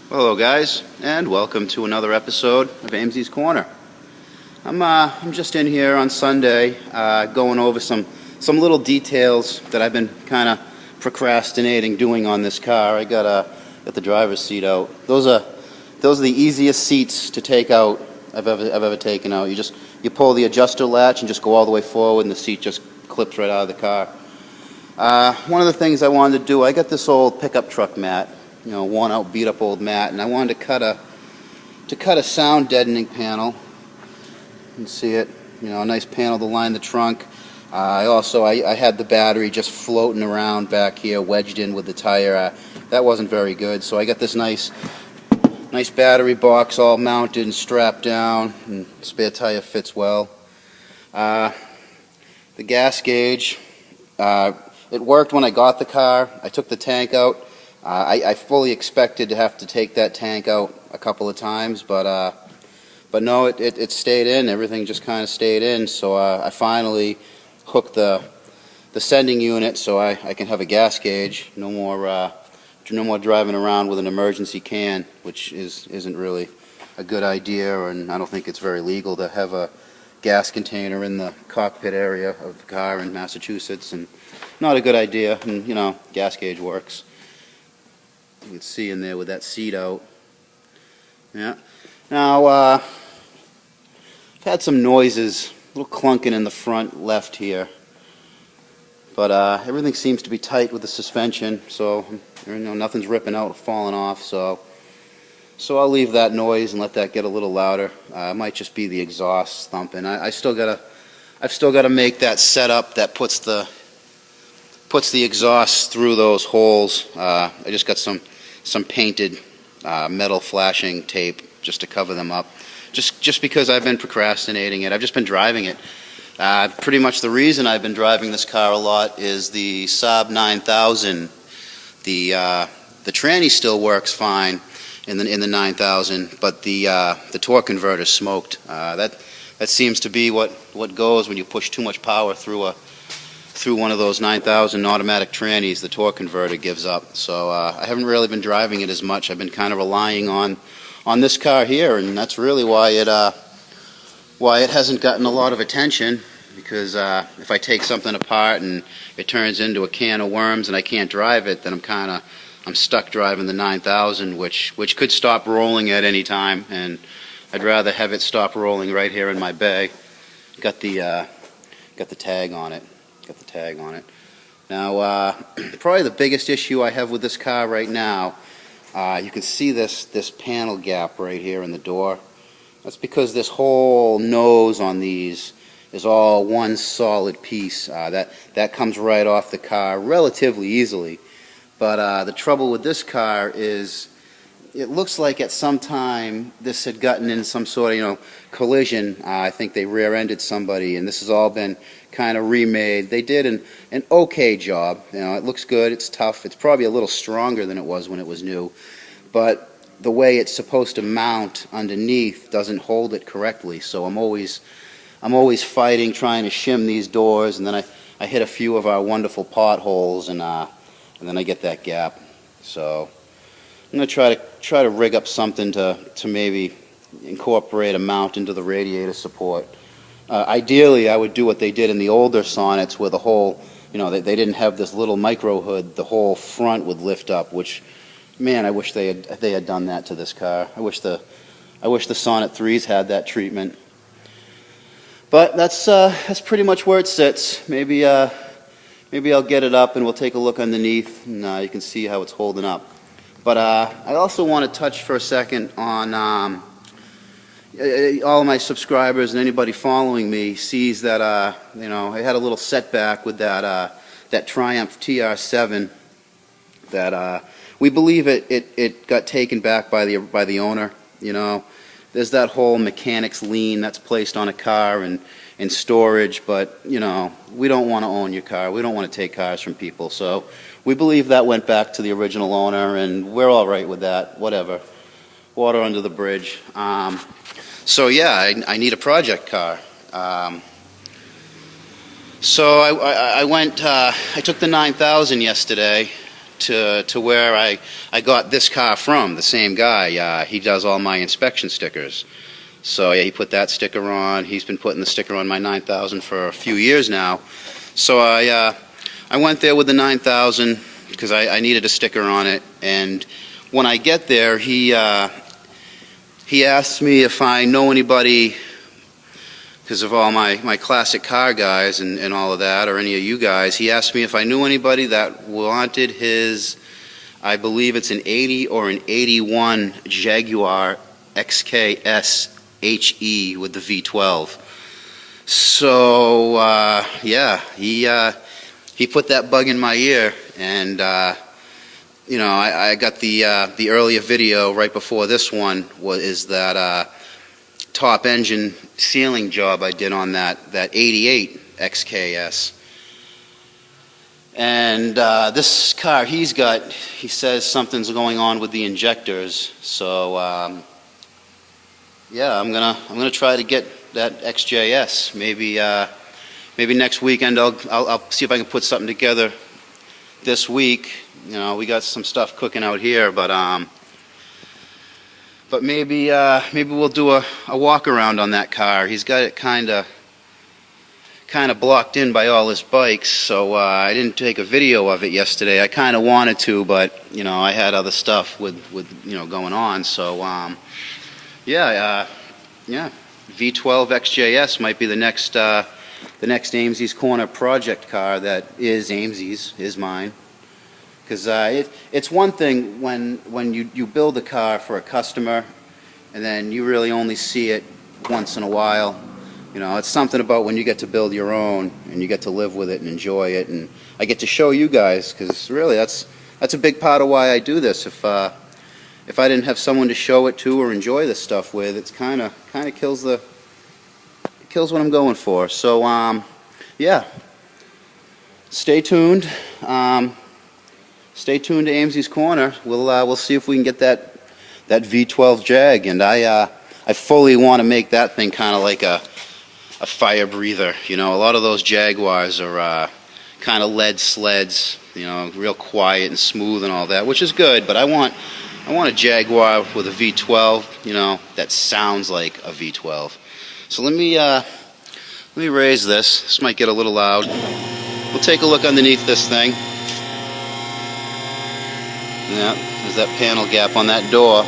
Hello guys, and welcome to another episode of Amesie's Corner. I'm just in here on Sunday, going over some little details that I've been kind of procrastinating doing on this car. I got the driver's seat out. Those are the easiest seats to take out I've ever taken out. You pull the adjuster latch and just go all the way forward, and the seat just clips right out of the car. One of the things I wanted to do, I got this old pickup truck mat, worn out, beat up old mat, and I wanted to cut a sound deadening panel. You can see it, a nice panel to line the trunk. I had the battery just floating around back here, wedged in with the tire. That wasn't very good, so I got this nice battery box all mounted and strapped down, and spare tire fits well. The gas gauge, it worked when I got the car. I took the tank out. I fully expected to have to take that tank out a couple of times, but no, it stayed in. Everything just kind of stayed in. So I finally hooked the sending unit so I can have a gas gauge. No more driving around with an emergency can, which isn't really a good idea, and I don't think it's very legal to have a gas container in the cockpit area of the car in Massachusetts, and not a good idea. And gas gauge works. You can see in there with that seat out. Yeah. Now I've had some noises, a little clunking in the front left here, but everything seems to be tight with the suspension, so nothing's ripping out or falling off. So I'll leave that noise and let that get a little louder. It might just be the exhaust thumping. I've still got to make that setup that puts the exhaust through those holes. I just got some painted metal flashing tape just to cover them up. Just because I've been procrastinating it. I've just been driving it. Pretty much the reason I've been driving this car a lot is the Saab 9000. The tranny still works fine in the 9000, but the torque converter smoked. That seems to be what goes when you push too much power through one of those 9000 automatic trannies. The torque converter gives up. So I haven't really been driving it as much. I've been kind of relying on this car here, and that's really why it hasn't gotten a lot of attention. Because if I take something apart and it turns into a can of worms and I can't drive it, then I'm stuck driving the 9000, which could stop rolling at any time, and I'd rather have it stop rolling right here in my bay. Got the tag on it. Now, probably the biggest issue I have with this car right now, you can see this panel gap right here in the door. That's because this whole nose on these is all one solid piece. That comes right off the car relatively easily. But the trouble with this car is it looks like at some time this had gotten in some sort of collision. I think they rear-ended somebody, and this has all been kind of remade. They did an okay job. It looks good. It's tough. It's probably a little stronger than it was when it was new, but the way it's supposed to mount underneath doesn't hold it correctly. So I'm always fighting, trying to shim these doors, and then I hit a few of our wonderful potholes, and then I get that gap. So I'm going to try to rig up something to maybe incorporate a mount into the radiator support. Ideally, I would do what they did in the older Sonnets, where the whole, they didn't have this little micro hood. The whole front would lift up, which, man, I wish they had done that to this car. I wish the Sonnet 3s had that treatment. But that's pretty much where it sits. Maybe I'll get it up and we'll take a look underneath, and you can see how it's holding up. But I also want to touch for a second on all of my subscribers, and anybody following me sees that I had a little setback with that Triumph TR7. That we believe it got taken back by the owner. There's that whole mechanics lien that's placed on a car and in storage, but we don't want to own your car. We don't want to take cars from people. So we believe that went back to the original owner, and we're all right with that. Whatever. Water under the bridge. So yeah, I need a project car. So I went. I took the 9000 yesterday to where I got this car from, the same guy. He does all my inspection stickers. So yeah, he put that sticker on. He's been putting the sticker on my 9000 for a few years now. So I went there with the 9000 because I needed a sticker on it. And when I get there, he asked me if I know anybody, because of all my classic car guys and all of that, or any of you guys. He asked me if I knew anybody that wanted his, I believe it's an 80 or an 81 Jaguar XKS HE with the V12. So yeah, he put that bug in my ear, and you know, I got the earlier video right before this one is that top engine sealing job I did on that 88 XKS. And this car he's got, he says something's going on with the injectors. So yeah, I'm gonna try to get that XJS. Maybe next weekend I'll see if I can put something together this week. You know, we got some stuff cooking out here, but maybe we'll do a walk around on that car. He's got it kind of blocked in by all his bikes, so I didn't take a video of it yesterday. I kind of wanted to, but you know, I had other stuff with you know, going on. So yeah, V12 XJS might be the next Amesie's Corner project car that is Amesie's, is mine. Because it's one thing when you build a car for a customer and then you really only see it once in a while. You know, it's something about when you get to build your own and you get to live with it and enjoy it. And I get to show you guys, because really that's a big part of why I do this. If I didn't have someone to show it to or enjoy this stuff with, it's kind of kills what I'm going for. So yeah, stay tuned. Stay tuned to Amesie's Corner. We'll see if we can get that V12 Jag, and I fully want to make that thing kind of like a fire breather. You know, a lot of those Jaguars are kind of lead sleds. You know, real quiet and smooth and all that, which is good. But I want a Jaguar with a V12. You know, that sounds like a V12. So let me raise this. This might get a little loud. We'll take a look underneath this thing. Yeah, there's that panel gap on that door.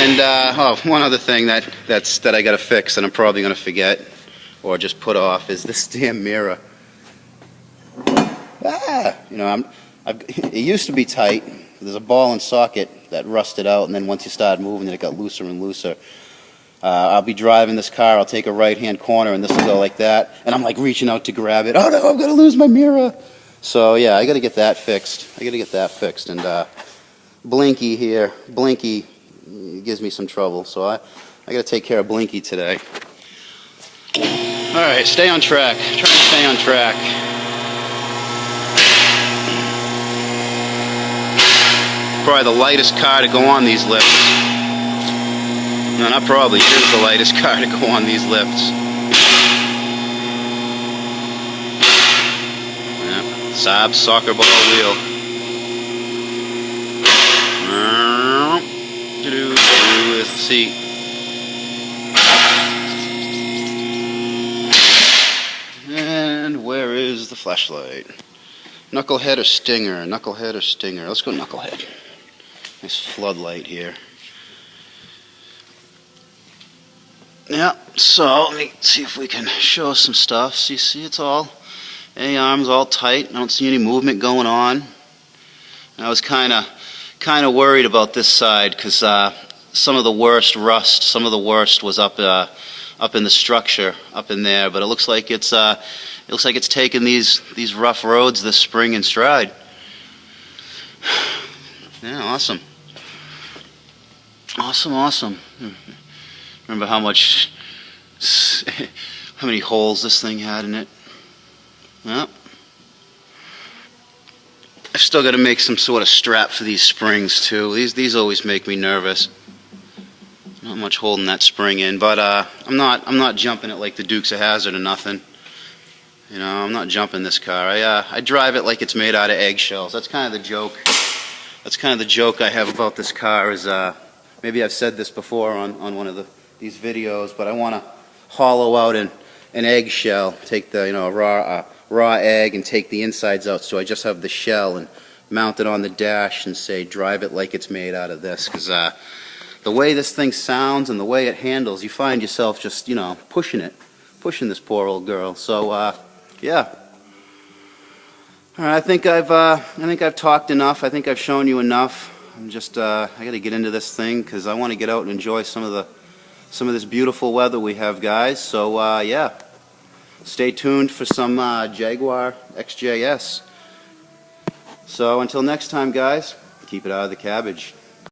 And oh, one other thing that I got to fix, and I'm probably going to forget or just put off, is this damn mirror. You know, it used to be tight. There's a ball and socket that rusted out, and then once you started moving it, it got looser and looser. I'll be driving this car, I'll take a right-hand corner, and this will go like that, and I'm like reaching out to grab it. Oh no, I'm going to lose my mirror. So yeah, I got to get that fixed. And Blinky here, Blinky gives me some trouble, so I got to take care of Blinky today. All right, stay on track. Try to stay on track. Probably the lightest car to go on these lifts. No, not probably. It is the lightest car to go on these lifts. Saab soccer ball wheel. With the seat. And where is the flashlight? Knucklehead or Stinger? Knucklehead or Stinger? Let's go Knucklehead. Nice floodlight here. Yeah, so let me see if we can show some stuff. So you see it's all A-arms all tight. I don't see any movement going on. I was kind of worried about this side because some of the worst rust, some of the worst was up in the structure up in there. But it looks like it's taken these rough roads this spring in stride. Yeah, awesome. Awesome. Remember how many holes this thing had in it? Well, I've still got to make some sort of strap for these springs too. These always make me nervous. Not much holding that spring in, but I'm not jumping it like the Dukes of Hazzard or nothing. You know, I'm not jumping this car. I drive it like it's made out of eggshells. That's kind of the joke. That's kind of the joke I have about this car is, maybe I've said this before on one of these videos, but I want to hollow out an eggshell, take the, raw egg and take the insides out, so I just have the shell and mount it on the dash and say, drive it like it's made out of this, because the way this thing sounds and the way it handles, you find yourself just, pushing this poor old girl. So, yeah. All right, I think I've talked enough. I think I've shown you enough. I'm just, I got to get into this thing because I want to get out and enjoy some of this beautiful weather we have, guys. So, yeah. Stay tuned for some Jaguar XJS. So until next time, guys, keep it out of the cabbage.